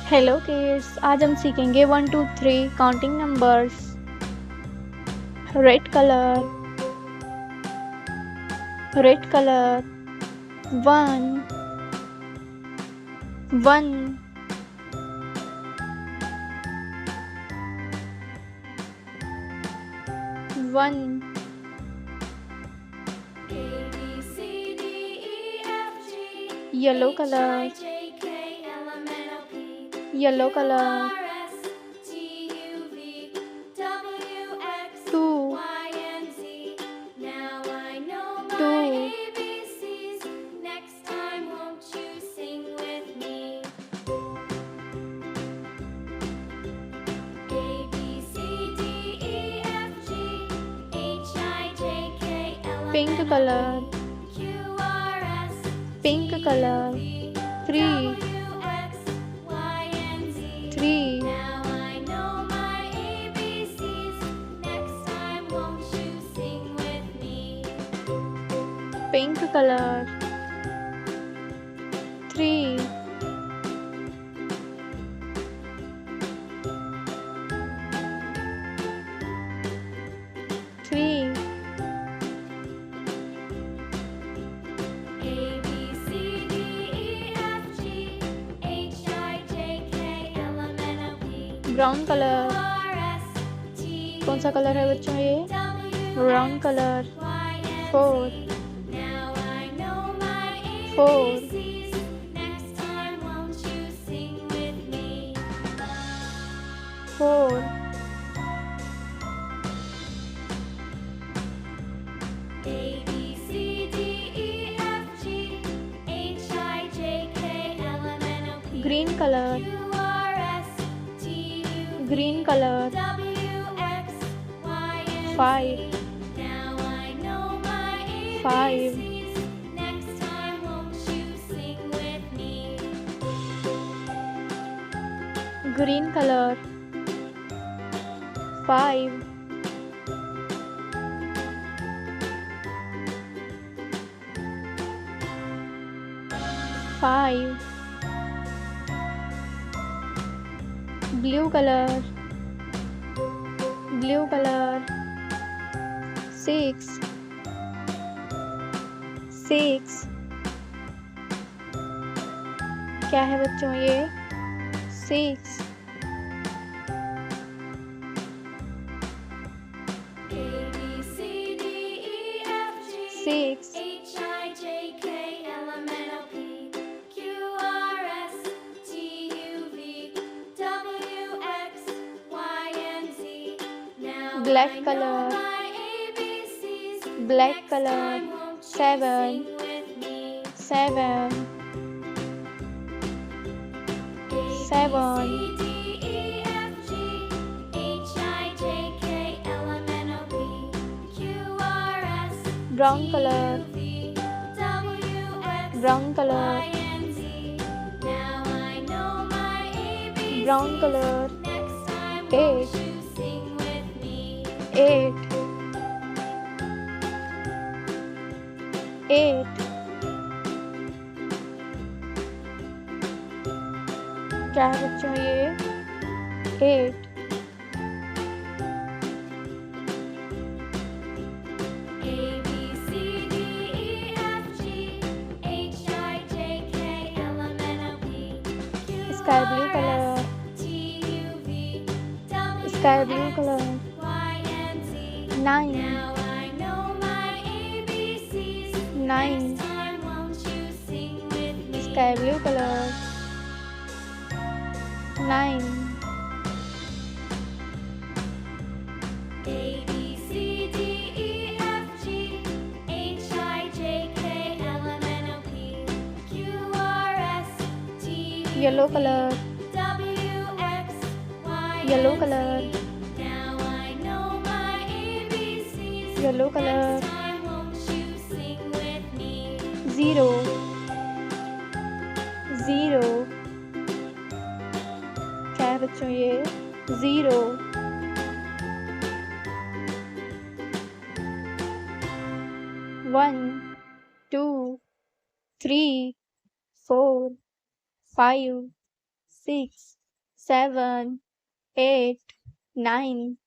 Hello kids, आज हम सीखेंगे 1 2 3 counting numbers. Red colour, red colour. 1 1 1 yellow colour, yellow colour. 2 2 pink colour, pink colour. 3 3 pink colour. 3 3 brown colour. कौन सा colour है बच्चों ये? Brown colour. 4 4 4 green colour, green colour. 5 5 green colour. 5 5 blue colour, blue colour. 6 6 क्या है बच्चों ये? 6 6 black colour, black colour. 7 7 7 brown colour, brown colour. Brown colour. 8 8 8 क्या है बच्चों ये? 8 sky blue colour, sky blue colour. 9 9 sky blue colour. 9 yellow colour, yellow colour, yellow colour. 0 0 क्या है बच्चों ये? 0 1 2 3 4 5 6, 7, 8, 9,